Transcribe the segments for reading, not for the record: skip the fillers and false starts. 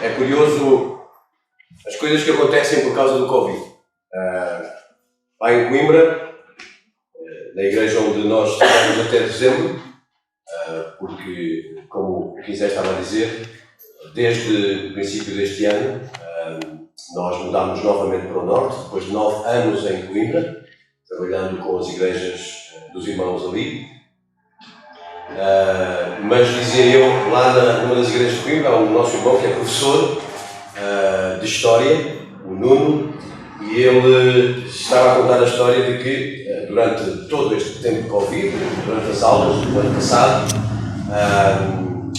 É curioso as coisas que acontecem por causa do Covid. Lá em Coimbra, na igreja onde nós estivemos até dezembro, porque, como o Quinzé estava a dizer, desde o princípio deste ano, nós mudámos novamente para o Norte, depois de 9 anos em Coimbra, trabalhando com as igrejas dos irmãos ali. Mas dizia eu, lá numa das igrejas de Coimbra, há um nosso irmão que é professor de História, o Nuno, e ele estava a contar a história de que durante todo este tempo de Covid, durante as aulas do ano passado,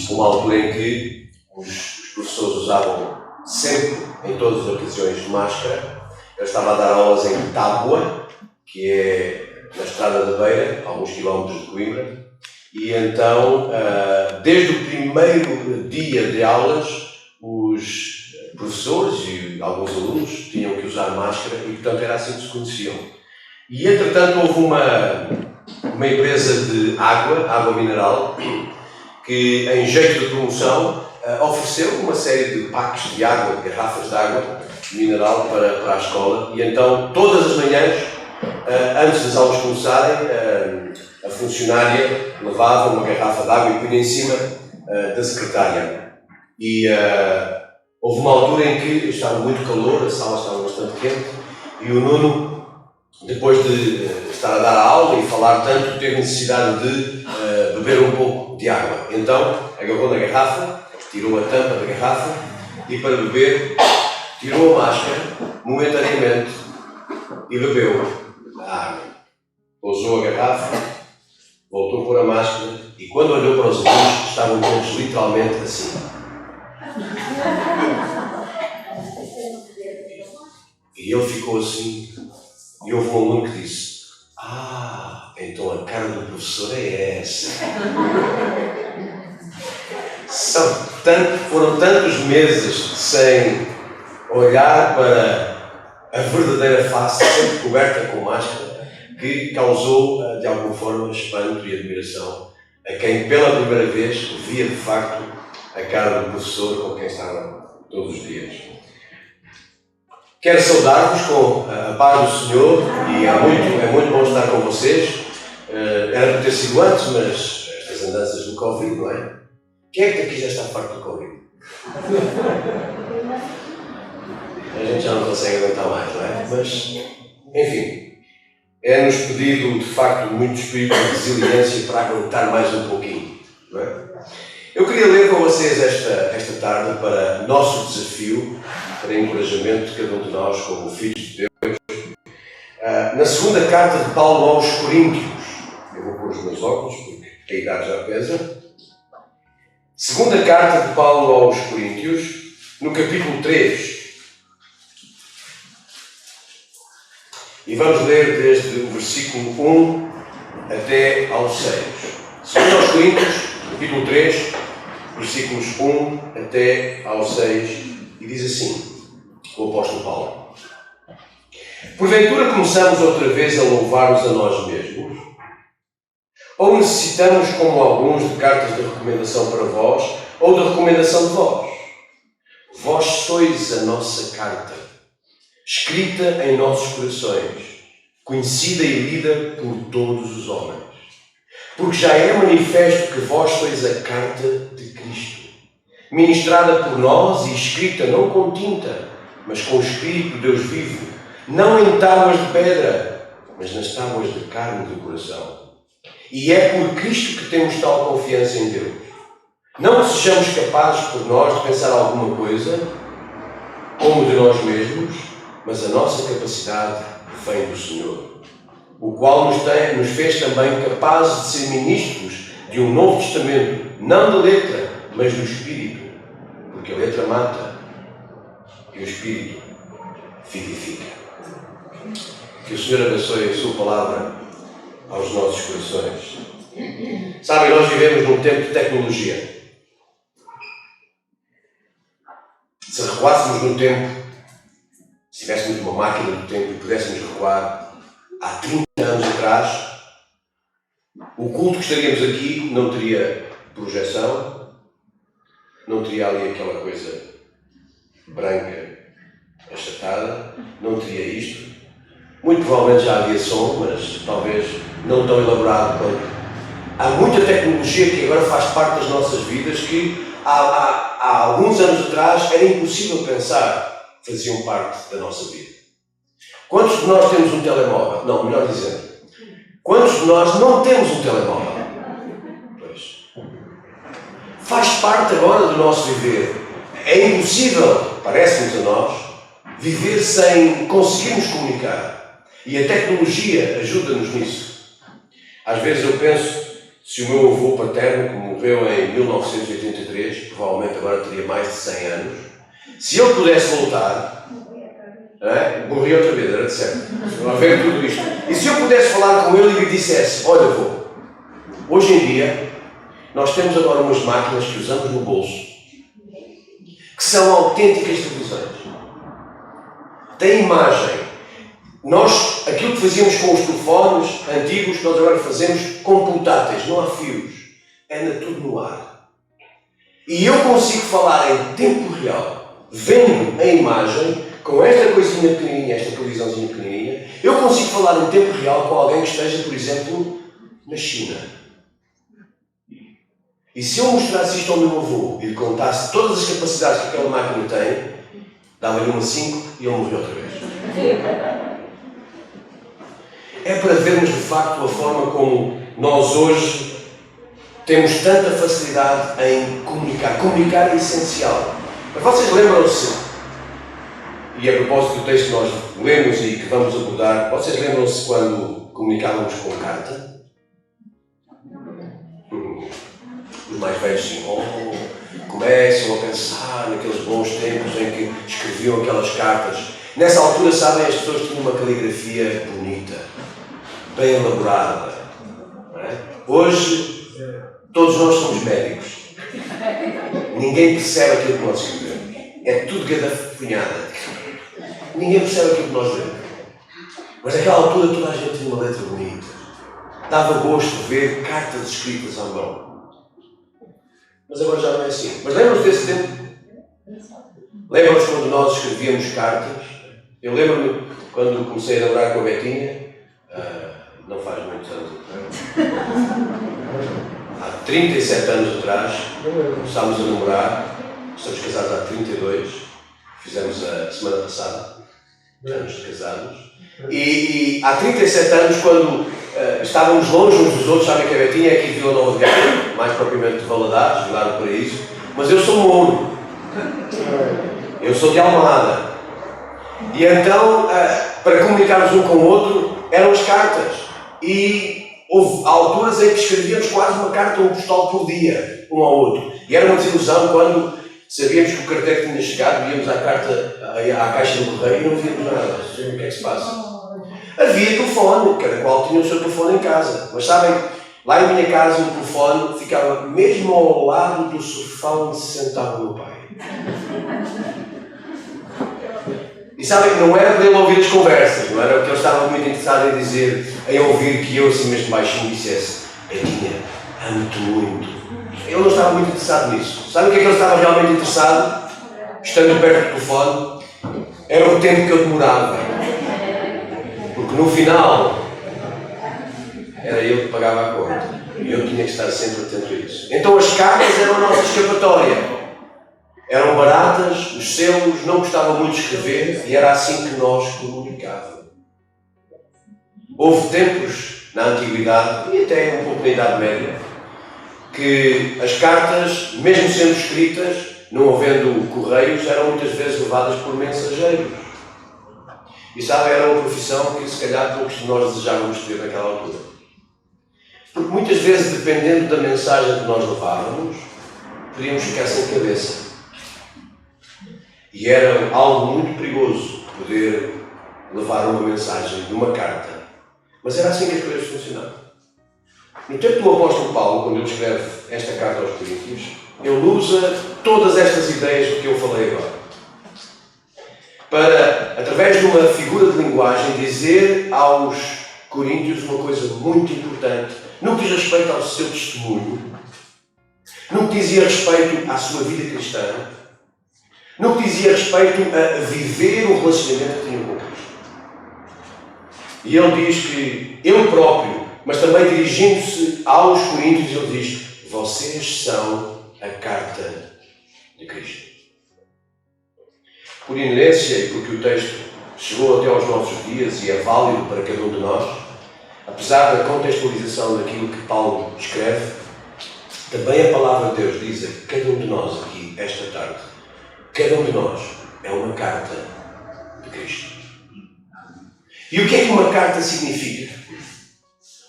uma altura em que os professores usavam sempre, em todas as ocasiões, máscara. Eu estava a dar aulas em Tábua, que é na Estrada da Beira, a alguns quilómetros de Coimbra, e então, desde o primeiro dia de aulas, os professores e alguns alunos tinham que usar máscara e, portanto, era assim que se conheciam. E, entretanto, houve uma empresa de água mineral, que, em jeito de promoção, ofereceu uma série de packs de água, de garrafas de água mineral para a escola. E então, todas as manhãs, antes das aulas começarem, a funcionária levava uma garrafa de água e punha em cima da secretária. E houve uma altura em que estava muito calor, a sala estava bastante quente, e o Nuno, depois de estar a dar a aula e falar tanto, teve necessidade de beber um pouco de água. Então, agarrou na garrafa, tirou a tampa da garrafa e, para beber, tirou a máscara momentaneamente e bebeu a água. Pousou a garrafa, voltou a pôr a máscara e, quando olhou para os alunos, estavam todos literalmente assim. E ele ficou assim, e houve um aluno que disse: então a cara do professor é essa. Foram tantos meses sem olhar para a verdadeira face, sempre coberta com máscara, que causou, de alguma forma, espanto e admiração a quem, pela primeira vez, via de facto a cara do professor com quem estava todos os dias. Quero saudar-vos com a paz do Senhor, e é muito bom estar com vocês. Era para ter sido antes, mas estas andanças do Covid, não é? Quem é que aqui já está farto do Covid? A gente já não consegue aguentar mais, não é? Mas, enfim, é-nos pedido, de facto, muito espírito de resiliência para aguentar mais um pouquinho, não é? Eu queria ler com vocês esta tarde, para nosso desafio, para encorajamento de cada um de nós como filhos de Deus, na segunda carta de Paulo aos Coríntios. Eu vou pôr os meus óculos porque a idade já pesa. Segunda carta de Paulo aos Coríntios, no capítulo 3. E vamos ler desde o versículo 1 até ao 6. Segunda aos Coríntios, capítulo 3, versículos 1 até ao 6, e diz assim, o apóstolo Paulo: Porventura começamos outra vez a louvar-nos a nós mesmos? Ou necessitamos, como alguns, de cartas de recomendação para vós, ou de recomendação de vós? Vós sois a nossa carta, escrita em nossos corações, conhecida e lida por todos os homens. Porque já é manifesto que vós sois a carta de Cristo, ministrada por nós e escrita não com tinta, mas com o Espírito de Deus vivo, não em tábuas de pedra, mas nas tábuas de carne do coração. E é por Cristo que temos tal confiança em Deus. Não sejamos capazes por nós de pensar alguma coisa como de nós mesmos, mas a nossa capacidade vem do Senhor, o qual nos fez também capazes de ser ministros de um novo testamento, não da letra, mas do Espírito, porque a letra mata e o Espírito vivifica. Que o Senhor abençoe a sua palavra aos nossos corações. Sabem, nós vivemos num tempo de tecnologia. Se recuássemos no tempo, se tivéssemos uma máquina do tempo e pudéssemos recuar há 30 anos atrás, o culto que estaríamos aqui não teria projeção, não teria ali aquela coisa branca, achatada, não teria isto. Muito provavelmente já havia som, mas talvez não tão elaborado quanto. Há muita tecnologia que agora faz parte das nossas vidas que há alguns anos atrás era impossível pensar que faziam parte da nossa vida. Quantos de nós temos um telemóvel? Não, melhor dizendo, quantos de nós não temos um telemóvel? Pois. Faz parte agora do nosso viver. É impossível, parece-nos a nós, viver sem conseguirmos comunicar. E a tecnologia ajuda-nos nisso. Às vezes eu penso, se o meu avô paterno, que morreu em 1983, provavelmente agora teria mais de 100 anos, se ele pudesse voltar, morria outra vez, era de certo. A ver tudo isto. E se eu pudesse falar com ele e lhe dissesse, olha avô, hoje em dia nós temos agora umas máquinas que usamos no bolso, que são autênticas televisões. Tem imagem. Nós, aquilo que fazíamos com os telefones antigos, nós agora fazemos com portáteis, não há fios. Anda tudo no ar. E eu consigo falar em tempo real, vendo a imagem, com esta coisinha pequenininha, esta televisãozinha pequenininha, eu consigo falar em tempo real com alguém que esteja, por exemplo, na China. E se eu mostrasse isto ao meu avô e lhe contasse todas as capacidades que aquela máquina tem, dava-lhe uma 5 e ele morreu outra vez. É para vermos de facto a forma como nós hoje temos tanta facilidade em comunicar. Comunicar é essencial. Mas vocês lembram-se, e a propósito do texto que nós lemos e que vamos abordar, vocês lembram-se quando comunicávamos com carta? Os mais velhos sim, começam a pensar naqueles bons tempos em que escreviam aquelas cartas. Nessa altura, sabem, as pessoas tinham uma caligrafia bonita, bem elaborada. Não é? Hoje, todos nós somos médicos. Ninguém percebe aquilo que nós escrevemos. É tudo gadafunhada. Ninguém percebe aquilo que nós lemos. Mas naquela altura toda a gente tinha uma letra bonita. Dava gosto de ver cartas escritas à mão. Mas agora já não é assim. Mas lembram-se desse tempo? Lembram-se quando nós escrevíamos cartas? Eu lembro-me quando comecei a namorar com a Betinha, não faz muitos anos atrás, há 37 anos atrás, começámos a namorar, estamos casados há 32, fizemos a semana passada, anos de casados, e há 37 anos, quando estávamos longe uns dos outros, sabem que a Betinha é aqui de Vila Nova de Gaia, mais propriamente de Valadares, de lá do Paraíso, mas eu sou mouro, eu sou de Almada. E então, para comunicarmos um com o outro, eram as cartas. E houve alturas em que escrevíamos quase uma carta ou um postal por dia, um ao outro. E era uma desilusão quando sabíamos que o carteiro tinha chegado, íamos à caixa do correio e não víamos nada. O que é que se passa? Havia telefone, cada qual tinha o seu telefone em casa. Mas sabem, lá em minha casa o telefone ficava mesmo ao lado do sofá onde se sentava o meu pai. E sabem que não era para ele ouvir as conversas, não era porque ele estava muito interessado em dizer, em ouvir que eu assim mesmo baixinho dissesse, Betinha, amo-te muito. Ele não estava muito interessado nisso. Sabe o que é que ele estava realmente interessado? Estando perto do telefone, era o tempo que eu demorava. Porque no final, era ele que pagava a conta. E eu tinha que estar sempre atento a isso. Então as cartas eram a nossa escapatória. Eram baratas, os selos, não gostavam muito de escrever e era assim que nós comunicávamos. Houve tempos na Antiguidade e até um pouco na Idade Média que as cartas, mesmo sendo escritas, não havendo correios, eram muitas vezes levadas por mensageiros. E sabe, era uma profissão que se calhar poucos de nós desejávamos ter naquela altura. Porque muitas vezes, dependendo da mensagem que nós levávamos, podíamos ficar sem cabeça. E era algo muito perigoso poder levar uma mensagem de uma carta. Mas era assim que as coisas funcionavam. No tempo do apóstolo Paulo, quando ele escreve esta carta aos Coríntios, ele usa todas estas ideias de que eu falei agora. Para, através de uma figura de linguagem, dizer aos Coríntios uma coisa muito importante, no que diz respeito ao seu testemunho, no que dizia respeito à sua vida cristã, no que dizia respeito a viver o relacionamento que tinham com Cristo. E ele diz que ele próprio, mas também dirigindo-se aos coríntios, ele diz: vocês são a carta de Cristo. Por inerência e porque o texto chegou até aos nossos dias e é válido para cada um de nós, apesar da contextualização daquilo que Paulo escreve, também a palavra de Deus diz a cada um de nós aqui, esta tarde, cada um de nós é uma carta de Cristo. E o que é que uma carta significa?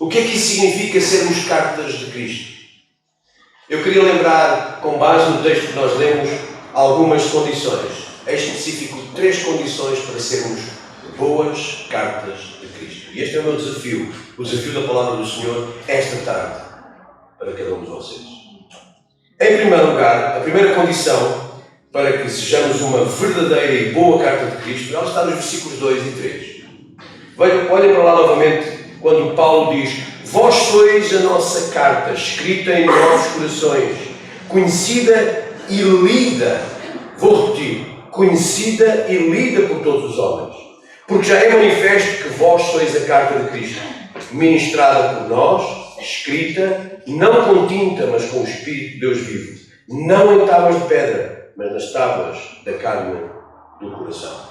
O que é que isso significa sermos cartas de Cristo? Eu queria lembrar, com base no texto que nós lemos, algumas condições. Em específico, 3 condições para sermos boas cartas de Cristo. E este é o meu desafio, o desafio da palavra do Senhor, esta tarde, para cada um de vocês. Em primeiro lugar, a primeira condição para que sejamos uma verdadeira e boa carta de Cristo, ela está nos versículos 2 e 3. Olhem para lá novamente, quando Paulo diz: vós sois a nossa carta, escrita em nossos corações, conhecida e lida, vou repetir, conhecida e lida por todos os homens, porque já é manifesto que vós sois a carta de Cristo, ministrada por nós, escrita, não com tinta, mas com o Espírito de Deus vivo, não em tábuas de pedra, mas nas tábuas da carne do coração.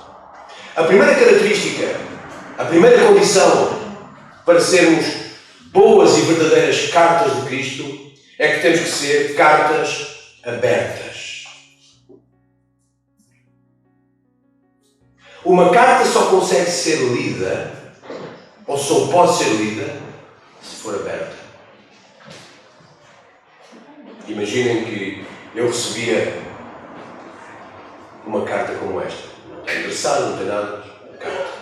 A primeira característica, a primeira condição para sermos boas e verdadeiras cartas de Cristo é que temos que ser cartas abertas. Uma carta só consegue ser lida, ou só pode ser lida, se for aberta. Imaginem que eu recebia uma carta como esta. Não estou interessado, não tem nada, uma carta.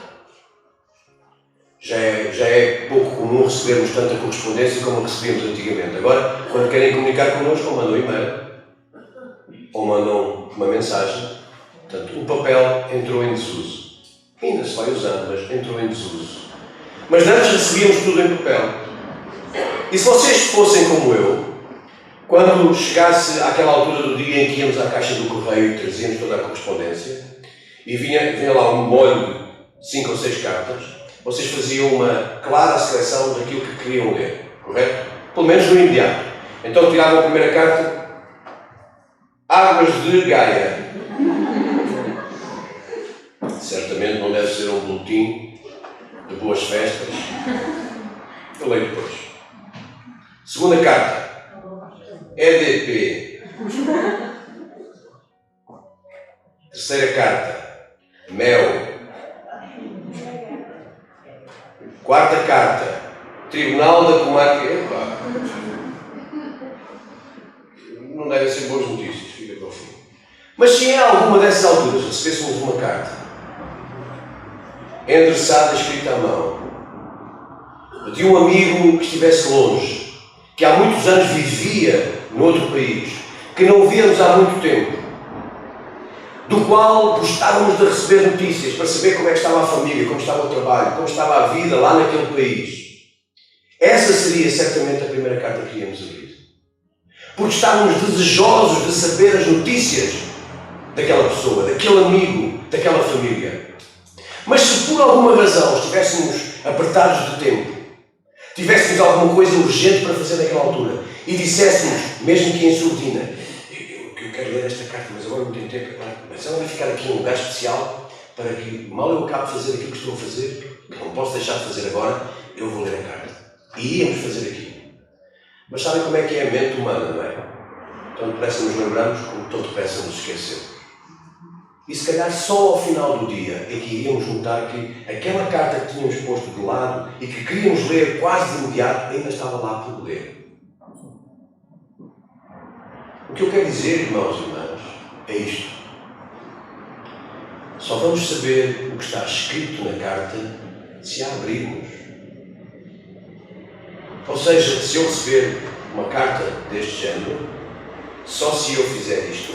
Já é pouco comum recebermos tanta correspondência como recebíamos antigamente. Agora, quando querem comunicar connosco, ou mandam um e-mail, ou mandam uma mensagem. Portanto, o papel entrou em desuso. Ainda se vai usando, mas entrou em desuso. Mas antes recebíamos tudo em papel. E se vocês fossem como eu, quando chegasse àquela altura do dia em que íamos à caixa do correio e trazíamos toda a correspondência, e vinha lá um molho de 5 ou 6 cartas, vocês faziam uma clara seleção daquilo que queriam ler, correto? Pelo menos no imediato. Então tiravam a primeira carta: Águas de Gaia. Certamente não deve ser um boletim de boas festas. Eu leio depois. Segunda carta: EDP. Terceira carta: Mel. Quarta carta: Tribunal da Comarca. Epá, não devem ser boas notícias, fica para o fim. Mas se em alguma dessas alturas recebêssemos uma carta endereçada, escrita à mão, de um amigo que estivesse longe, que há muitos anos vivia noutro país, que não víamos há muito tempo, do qual gostávamos de receber notícias para saber como é que estava a família, como estava o trabalho, como estava a vida lá naquele país, essa seria certamente a primeira carta que íamos abrir. Porque estávamos desejosos de saber as notícias daquela pessoa, daquele amigo, daquela família. Mas se por alguma razão estivéssemos apertados de tempo, tivéssemos alguma coisa urgente para fazer naquela altura e disséssemos, mesmo que em surdina: eu quero ler esta carta, mas agora não tenho tempo, mas ela vai ficar aqui em um lugar especial para que, mal eu acabe de fazer aquilo que estou a fazer, que não posso deixar de fazer agora, eu vou ler a carta. E íamos fazer aquilo. Mas sabem como é que é a mente humana, não é? Tão depressa nos lembramos, como tão depressa nos esquecemos. E se calhar só ao final do dia é que iríamos notar que aquela carta que tínhamos posto de lado e que queríamos ler quase de imediato ainda estava lá por ler. O que eu quero dizer, irmãos e irmãs, é isto. Só vamos saber o que está escrito na carta se a abrirmos. Ou seja, se eu receber uma carta deste género, só se eu fizer isto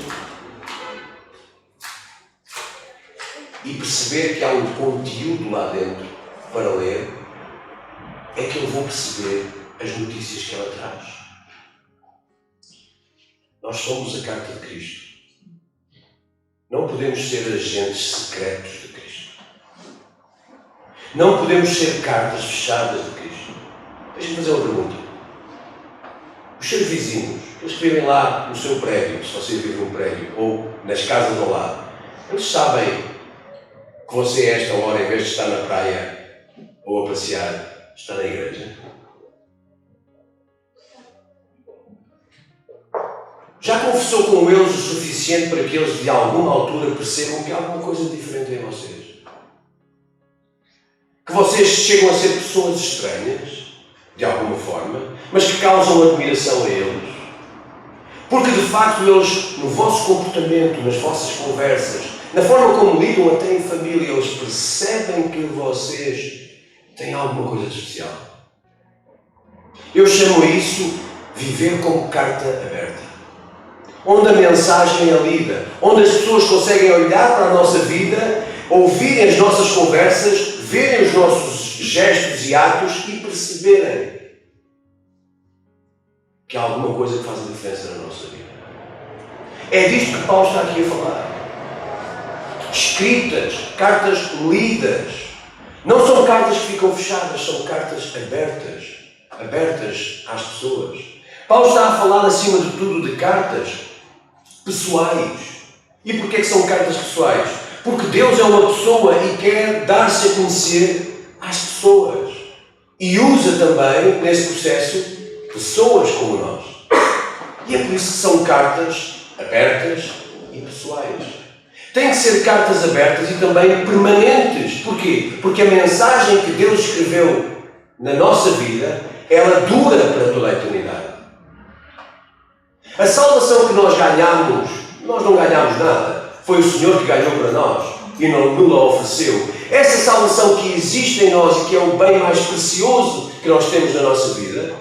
e perceber que há um conteúdo lá dentro para ler, é que eu vou perceber as notícias que ela traz. Nós somos a carta de Cristo. Não podemos ser agentes secretos de Cristo. Não podemos ser cartas fechadas de Cristo. Deixa-me fazer uma pergunta. Os seus vizinhos, aqueles que vivem lá no seu prédio, se você vive num prédio, ou nas casas ao lado, eles sabem que você, a esta hora, em vez de estar na praia ou a passear, está na igreja? Já conversou com eles o suficiente para que eles, de alguma altura, percebam que há alguma coisa diferente em vocês? Que vocês chegam a ser pessoas estranhas, de alguma forma, mas que causam admiração a eles? Porque, de facto, eles, no vosso comportamento, nas vossas conversas, na forma como lidam até em família, eles percebem que vocês têm alguma coisa de especial. Eu chamo isso viver como carta aberta. Onde a mensagem é lida, onde as pessoas conseguem olhar para a nossa vida, ouvirem as nossas conversas, verem os nossos gestos e atos e perceberem que há alguma coisa que faz a diferença na nossa vida. É disto que Paulo está aqui a falar. Escritas, cartas lidas. Não são cartas que ficam fechadas, são cartas abertas. Abertas às pessoas. Paulo está a falar, acima de tudo, de cartas pessoais. E porquê que são cartas pessoais? Porque Deus é uma pessoa e quer dar-se a conhecer às pessoas. E usa também, nesse processo, pessoas como nós. E é por isso que são cartas abertas e pessoais. Têm que ser cartas abertas e também permanentes. Porquê? Porque a mensagem que Deus escreveu na nossa vida, ela dura para toda a eternidade. A salvação que nós ganhamos, nós não ganhamos nada. Foi o Senhor que ganhou para nós e não nos a ofereceu. Essa salvação que existe em nós e que é o bem mais precioso que nós temos na nossa vida,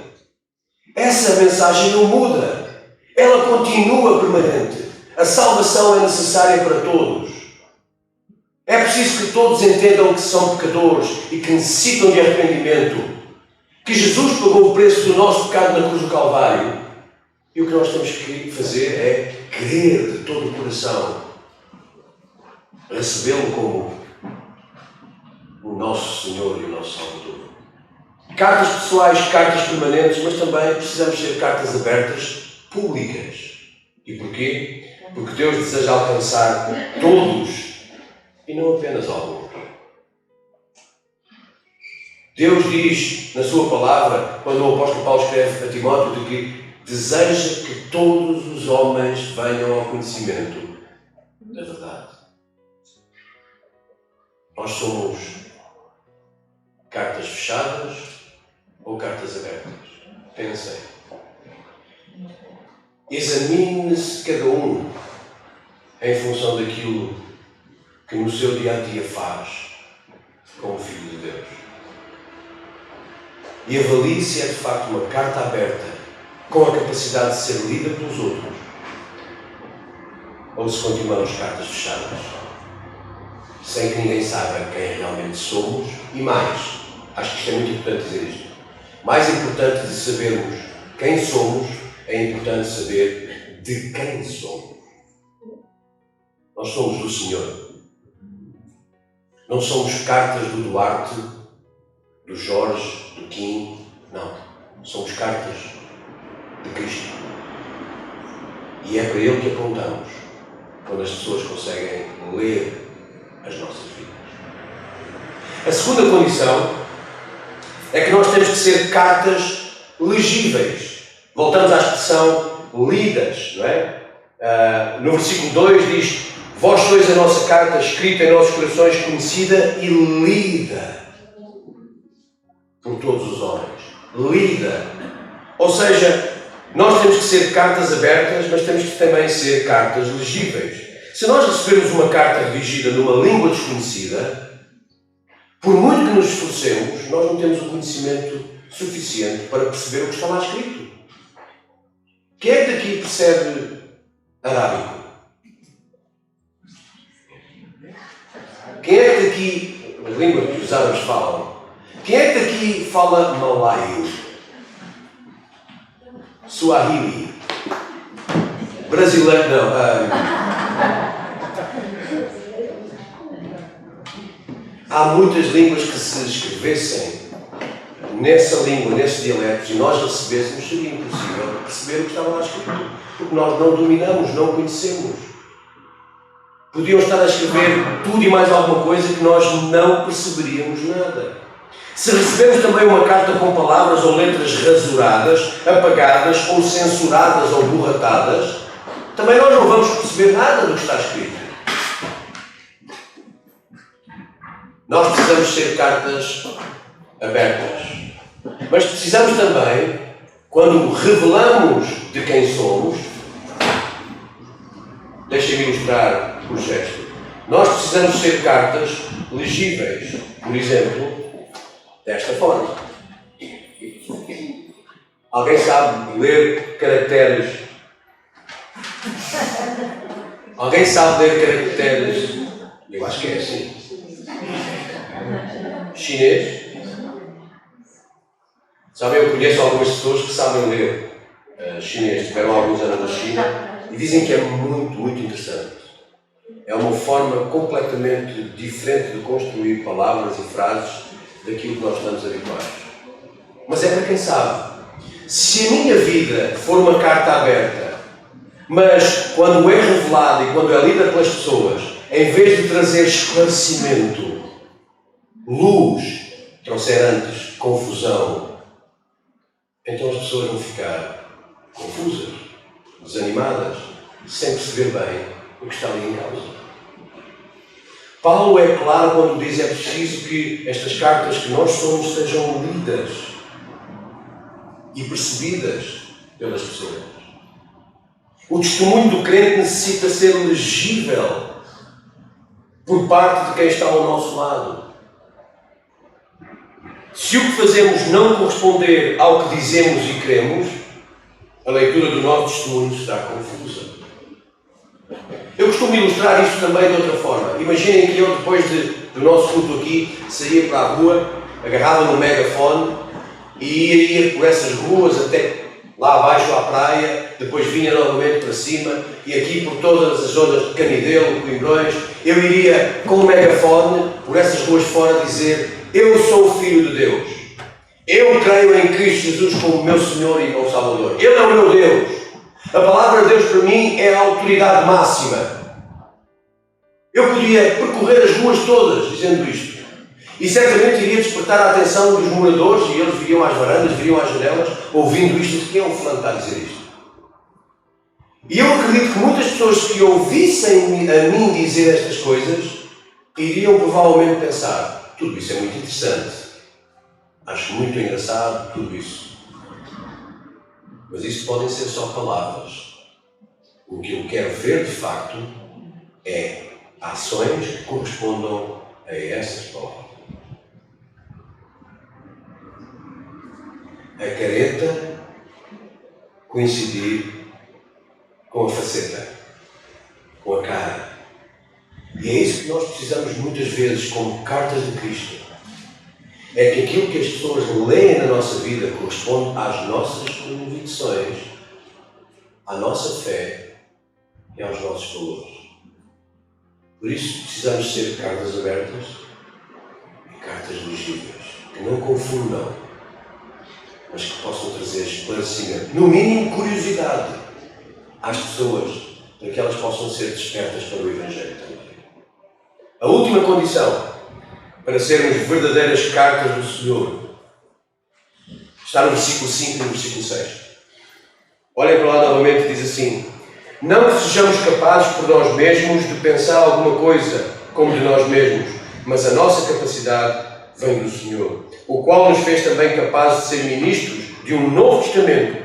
essa mensagem não muda. Ela continua permanente. A salvação é necessária para todos. É preciso que todos entendam que são pecadores e que necessitam de arrependimento. Que Jesus pagou o preço do nosso pecado na cruz do Calvário. E o que nós temos que fazer é crer de todo o coração. Recebê-lo como o nosso Senhor e o nosso Salvador. Cartas pessoais, cartas permanentes, mas também precisamos ser cartas abertas, públicas. E porquê? Porque Deus deseja alcançar todos e não apenas alguns. Deus diz na sua palavra, quando o apóstolo Paulo escreve a Timóteo, de que deseja que todos os homens venham ao conhecimento da verdade. Nós somos cartas fechadas ou cartas abertas? Pensem. Examine-se cada um em função daquilo que no seu dia-a-dia faz com o Filho de Deus. E avalie se é de facto uma carta aberta com a capacidade de ser lida pelos outros, ou se continuamos cartas fechadas, sem que ninguém saiba quem realmente somos. E mais, acho que isto é muito importante dizer isto, mais importante de sabermos quem somos, é importante saber de quem somos. Nós somos do Senhor. Não somos cartas do Duarte, do Jorge, do Kim, não. Somos cartas de Cristo. E é para Ele que apontamos quando as pessoas conseguem ler as nossas vidas. A segunda condição é que nós temos que ser cartas legíveis. Voltamos à expressão lidas, não é? No versículo 2 diz: vós sois a nossa carta escrita em nossos corações, conhecida e lida por todos os homens. Lida. Ou seja, nós temos que ser cartas abertas, mas temos que também ser cartas legíveis. Se nós recebermos uma carta redigida numa língua desconhecida, por muito que nos esforcemos, nós não temos o conhecimento suficiente para perceber o que está lá escrito. Quem é que daqui percebe arábico? Quem é que daqui, a língua que os árabes falam, quem é que daqui fala malaio? Swahili? Brasileiro não. há muitas línguas que se escrevessem nessa língua, nesses dialetos, e nós recebêssemos, seria impossível perceber o que estava lá escrito, porque nós não dominamos, não conhecemos. Podiam estar a escrever tudo e mais alguma coisa que nós não perceberíamos nada. Se recebemos também uma carta com palavras ou letras rasuradas, apagadas ou censuradas ou borratadas, também nós não vamos perceber nada do que está escrito. Nós precisamos ser cartas abertas. Mas precisamos também, quando revelamos de quem somos, deixem-me ilustrar o gesto, nós precisamos ser cartas legíveis. Por exemplo, desta forma. Alguém sabe ler caracteres? Alguém sabe ler caracteres? Eu acho que é assim. Chinês? Sabem, eu conheço algumas pessoas que sabem ler chinês, tiveram alguns anos na China e dizem que é muito, muito interessante. É uma forma completamente diferente de construir palavras e frases daquilo que nós estamos habituados. Mas é para quem sabe. Se a minha vida for uma carta aberta, mas quando é revelada e quando é lida pelas pessoas, em vez de trazer esclarecimento, luz, trouxer antes confusão, então as pessoas vão ficar confusas, desanimadas, sem perceber bem o que está ali em causa. Paulo é claro quando diz que é preciso que estas cartas que nós somos sejam lidas e percebidas pelas pessoas. O testemunho do crente necessita ser legível por parte de quem está ao nosso lado. Se o que fazemos não corresponder ao que dizemos e queremos, a leitura do nosso testemunho será confusa. Eu costumo ilustrar isto também de outra forma. Imaginem que eu, depois do nosso culto aqui, saía para a rua, agarrava no megafone e ia por essas ruas até lá abaixo à praia, depois vinha novamente para cima e aqui por todas as zonas de Canidelo, Coimbrões, eu iria com o megafone por essas ruas fora dizer: eu sou o Filho de Deus. Eu creio em Cristo Jesus como meu Senhor e meu Salvador. Ele é o meu Deus. A palavra de Deus para mim é a autoridade máxima. Eu podia percorrer as ruas todas dizendo isto. E certamente iria despertar a atenção dos moradores e eles viriam às varandas, viriam às janelas, ouvindo isto. Quem é um fulano que está a dizer isto? E eu acredito que muitas pessoas que ouvissem a mim dizer estas coisas iriam provavelmente pensar: tudo isso é muito interessante. Acho muito engraçado tudo isso. Mas isso podem ser só palavras. O que eu quero ver de facto é ações que correspondam a essas palavras. A careta coincidir com a faceta, com a cara. E é isso que nós precisamos muitas vezes como cartas de Cristo. É que aquilo que as pessoas leem na nossa vida corresponde às nossas convicções, à nossa fé e aos nossos valores. Por isso precisamos ser cartas abertas e cartas legíveis, que não confundam, mas que possam trazer esclarecimento, no mínimo curiosidade, às pessoas, para que elas possam ser despertas para o Evangelho também. A última condição para sermos verdadeiras cartas do Senhor está no versículo 5 e no versículo 6. Olhem para lá novamente e diz assim: não que sejamos capazes por nós mesmos de pensar alguma coisa como de nós mesmos, mas a nossa capacidade vem do Senhor, o qual nos fez também capazes de ser ministros de um novo testamento,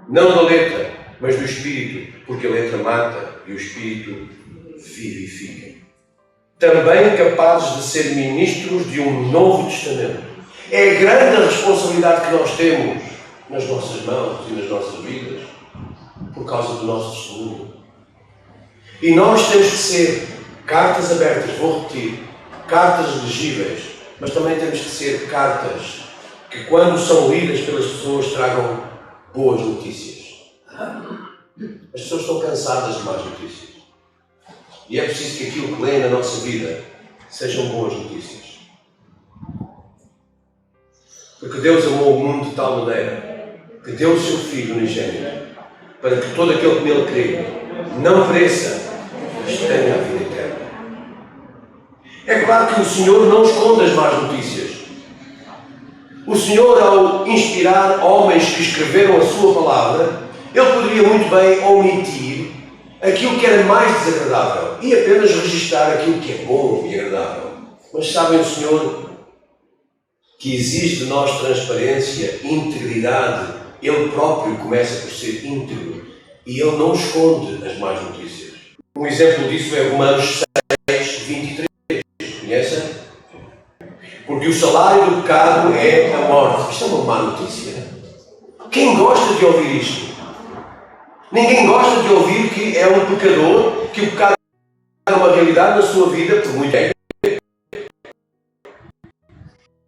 não da letra, mas do Espírito, porque a letra mata e o Espírito vivifica. Também capazes de ser ministros de um novo testamento. É grande a responsabilidade que nós temos nas nossas mãos e nas nossas vidas, por causa do nosso testemunho. E nós temos que ser cartas abertas, vou repetir, cartas legíveis, mas também temos que ser cartas que, quando são lidas pelas pessoas, tragam boas notícias. As pessoas estão cansadas de más notícias. E é preciso que aquilo que leem na nossa vida sejam boas notícias. Porque Deus amou o mundo de tal maneira que deu o seu Filho unigênito para que todo aquele que nele crê não pereça, mas tenha a vida eterna. É claro que o Senhor não esconde as más notícias. O Senhor, ao inspirar homens que escreveram a sua palavra, Ele poderia muito bem omitir aquilo que era mais desagradável e apenas registrar aquilo que é bom e agradável. Mas sabem, o Senhor, que exige de nós transparência, integridade, Ele próprio começa por ser íntegro e Ele não esconde as más notícias. Um exemplo disso é Romanos 6, 23. Conhecem? Porque o salário do pecado é a morte. Isto é uma má notícia. Quem gosta de ouvir isto? Ninguém gosta de ouvir que é um pecador, que o pecado é uma realidade na sua vida, por muito tempo.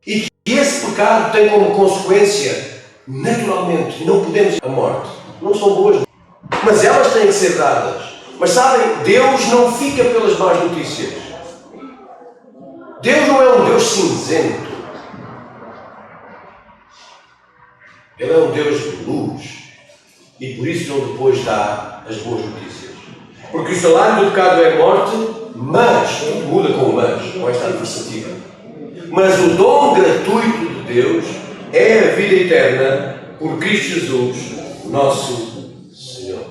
E que esse pecado tem como consequência, naturalmente, não podemos a morte. Não são boas, mas elas têm que ser dadas. Mas sabem, Deus não fica pelas más notícias. Deus não é um Deus cinzento. Ele é um Deus de luz. E por isso Ele depois dá as boas notícias. Porque o salário do pecado é morte, mas, tudo muda com o mas, não é estar versativa. Mas o dom gratuito de Deus é a vida eterna por Cristo Jesus, nosso Senhor.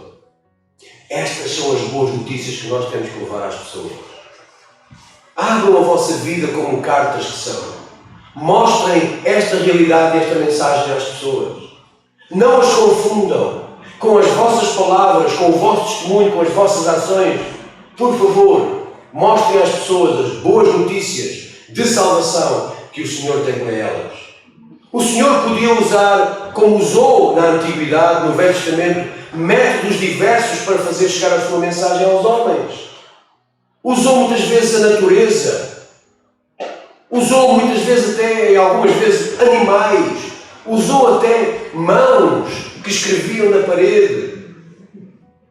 Estas são as boas notícias que nós temos que levar às pessoas. Abram a vossa vida como cartas que são. Mostrem esta realidade e esta mensagem às pessoas. Não as confundam com as vossas palavras, com o vosso testemunho, com as vossas ações. Por favor, mostrem às pessoas as boas notícias de salvação que o Senhor tem para elas. O Senhor podia usar, como usou na Antiguidade, no Velho Testamento, métodos diversos para fazer chegar a sua mensagem aos homens. Usou muitas vezes a natureza. Usou muitas vezes até, algumas vezes, animais. Usou até mãos que escreviam na parede.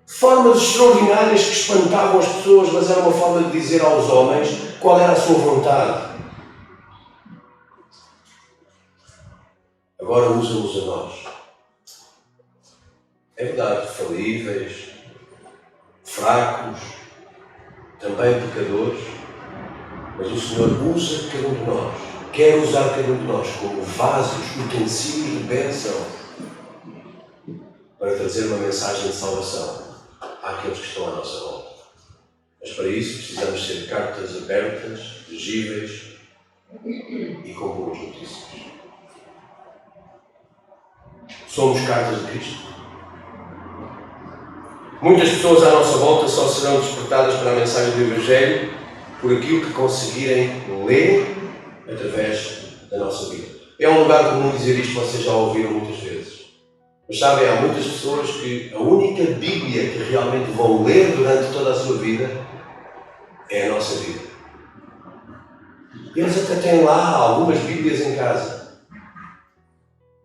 Formas extraordinárias que espantavam as pessoas, mas era uma forma de dizer aos homens qual era a sua vontade. Agora usa-nos a nós. É verdade, falíveis, fracos, também pecadores, mas o Senhor usa cada um de nós, quer usar cada um de nós como vasos, utensílios de bênção para trazer uma mensagem de salvação àqueles que estão à nossa volta. Mas para isso precisamos ser cartas abertas, legíveis e com boas notícias. Somos cartas de Cristo. Muitas pessoas à nossa volta só serão despertadas para a mensagem do Evangelho por aquilo que conseguirem ler através da nossa vida. É um lugar comum dizer isto, vocês já ouviram muitas vezes. Mas sabem, há muitas pessoas que a única Bíblia que realmente vão ler durante toda a sua vida é a nossa vida. Eles até têm lá algumas Bíblias em casa.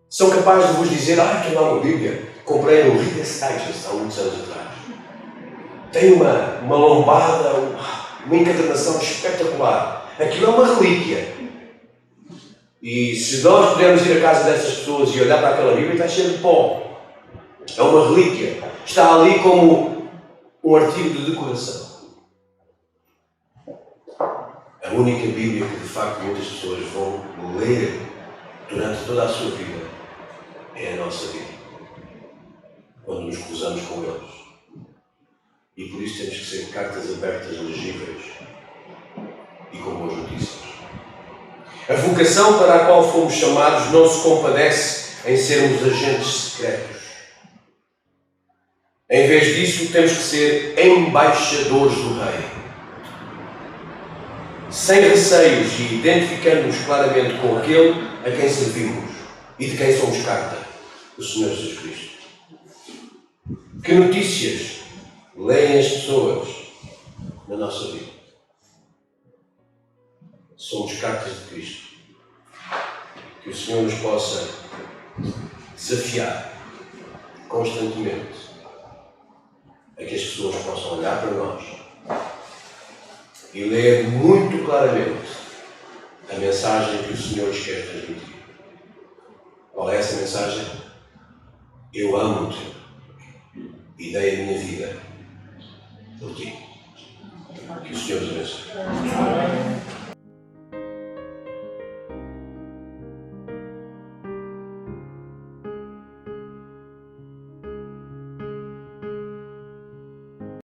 São capazes de vos dizer, tenho lá uma Bíblia, comprei no Reader's Digest há muitos anos atrás. Tem uma lombada, uma encadernação espetacular. Aquilo é uma relíquia. E se nós pudermos ir à casa dessas pessoas e olhar para aquela Bíblia, está cheia de pó. É uma relíquia. Está ali como um artigo de decoração. A única Bíblia que de facto muitas pessoas vão ler durante toda a sua vida é a nossa vida. Quando nos cruzamos com eles. E por isso temos que ser cartas abertas, legíveis e com boas notícias. A vocação para a qual fomos chamados não se compadece em sermos agentes secretos. Em vez disso, temos que ser embaixadores do Rei. Sem receios e identificando-nos claramente com aquele a quem servimos e de quem somos carta, o Senhor Jesus Cristo. Que notícias leem as pessoas na nossa vida? Somos cartas de Cristo. Que o Senhor nos possa desafiar constantemente a que as pessoas possam olhar para nós e ler muito claramente a mensagem que o Senhor lhes quer transmitir. Qual é essa mensagem? Eu amo-te e dei a minha vida por ti. Que o Senhor os abençoe.